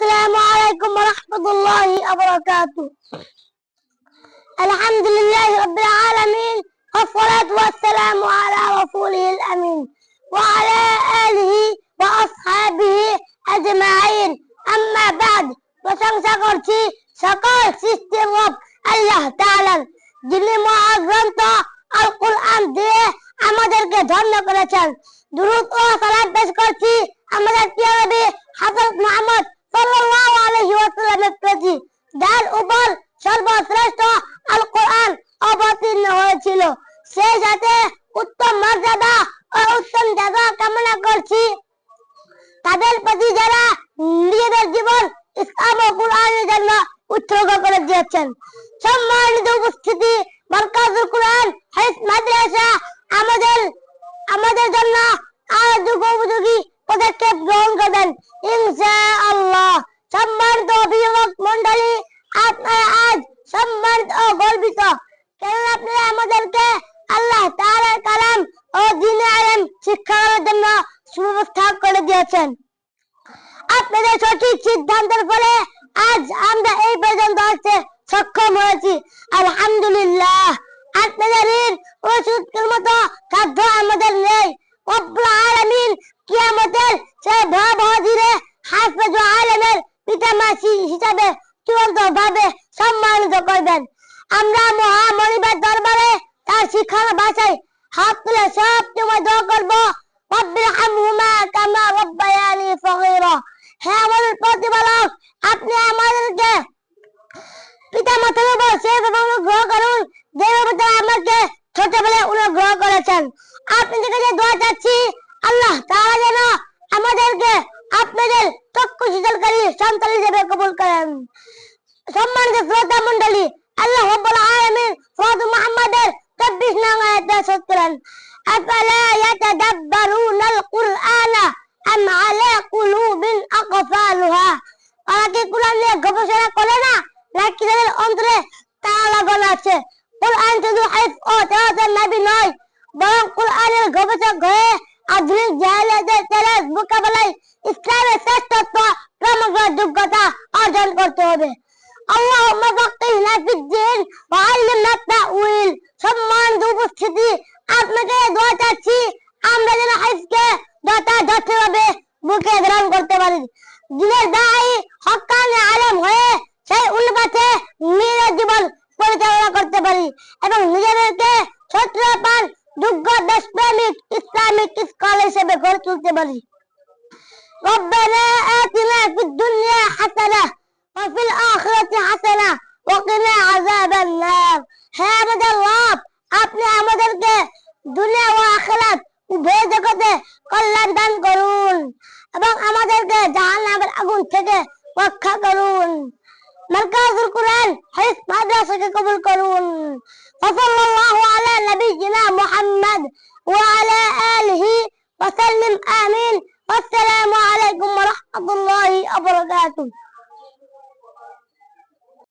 السلام عليكم ورحمة الله وبركاته. الحمد لله رب العالمين، والصلاة والسلام على رسوله الأمين وعلى آله وأصحابه أجمعين। أما بعد, প্রশংসা করছি সকল সৃষ্টির রব আল্লাহ তাআলার, যিনি মহাগ্রন্থ আল কুরআন দিয়ে আমাদেরকে ধন্য করেছেন। দুরূদ ও সালাত পেশ করছি আমাদের প্রিয় নবী হযরত মুহাম্মদ সাল্লাল্লাহু আলাইহি ওয়াসাল্লামের প্রতি, যার উপর সর্বশ্রেষ্ঠ আল কুরআন অবতীর্ণ হয়েছিল। সেই সাথে উত্তম মর্যাদা ও উত্তম জাযা কামনা করছি তাদের প্রতি যারা নিজেদের জীবন ইসলাম ও কুরআনের জন্য উৎসর্গ করে দিয়েছেন। সম্মানিত উপস্থিতি, মারকাজুল কুরআন হাদিস মাদ্রাসা আমাদের জন্য আরো যুগোপযোগী পদক্ষেপ গ্রহণ করবেন ইনশাআল্লাহ। সম্মানিত অভিভাবক মন্ডলী, আপনারা আজ সম্মানিত ও গর্বিত, কারণ আপনারা আমাদেরকে আল্লাহ তাআলার কালাম ও দ্বীনে ইলম শিক্ষা করার জন্য সুব্যবস্থা করে দিয়েছেন। আপনাদের সঠিক সিদ্ধান্তের ফলে আজ আমরা এই পর্যন্ত আসতে সক্ষম হয়েছি, আলহামদুলিল্লাহ। আপনাদের ঋণ পরিশোধের মতো সাধ্য আমাদের নেই। রব্বুল আলামিন কিয়ামতের সেই ভয়াবহ দিনে হাফেজ আলেমের পিতামাতা হিসাবে চূড়ান্তভাবে সম্মানিত করবেন। আমরা মহামনিবের দরবারে তার শিখানো ভাষায় হাত তুলে সব সময় দোয়া করব, রব্বিরহামহুমা কামা রাব্বায়ানি সগীরা। হে আমাদের প্রতিপালক, আপনি আমাদেরকে পিতামাতার উপর সেভাবে অনুগ্রহ করুন যেভাবে তারা আমাকে ছোটবেলায় অনুগ্রহ করেছেন। আপনাদের কাছে দোয়া চাচ্ছি, আল্লাহ তাআলা যেন আমাদেরকে আপনাদের চক্ষু শীতলকারী সন্তান হিসেবে কবুল করেন। সম্মানিত শ্রোতা মণ্ডলী, আল্লাহ রাব্বুল আলামিন সূরা মুহাম্মাদের ২৪ নং আয়াতে ইরশাদ করেন, আফালা ইয়াতাদাব্বারুনাল কুরআনা আম আলা কুলুবিন আকফালুহা। তারা কি কোরআন নিয়ে গবেষণা করে না, নাকি তাদের অন্তরে তালা লাগানো আছে? কুরআন শুধু হিফজ ও তেলাওয়াতের নবী নয়, বরং কুরআনের গবেষক হয়ে আধুনিক জাহেলিয়াতের চ্যালেঞ্জ মোকাবেলায় ইসলামের শ্রেষ্ঠত্ব প্রমাণ করার যোগ্যতা অর্জন করতে হবে। আল্লাহুম্মা ফাক্কিহনা ফিদ্দীন ওয়া আল্লিমনা তা'উইল। সম্মানিত উপস্থিতি, আপনাকে দোয়া চাচ্ছি আমরা যেন হিফজকে যথাযথভাবে বুকে ধারণ করতে পারি, দিনের দায়ী হক্কানি আলেম হয়ে সেই উন্নতে নিজের জীবন পরিচালনা করতে পারি এবং নিজেদেরকে সত্যবান যোগ্য দেশপ্রেমিক ইসলামিক স্কলার হিসেবে গড়ে তুলতে পারি। রব্বানা আতিনা ফিদ দুনিয়া হাসানাহ ওয়া ফিল আখিরাতি হাসানাহ ওয়া কিনা আযাবান নার। হে আমাদের রব, আপনি আমাদেরকে দুনিয়া ও আখিরাত উভয় জগতে কল্যাণ দান করুন এবং আমাদেরকে জাহান্নামের আগুন থেকে রক্ষা করুন। মারকাজুল কুরআন হাদিস মাদ্রাসাকে কবুল করুন। সাল্লাল্লাহু আলা নবিয়িনা মুহাম্মদ ওয়া আলা আলিহি ওয়া সাল্লিম, আমিন। আসসালামু আলাইকুম ওয়া রাহমাতুল্লাহি ওয়া বারাকাতুহু।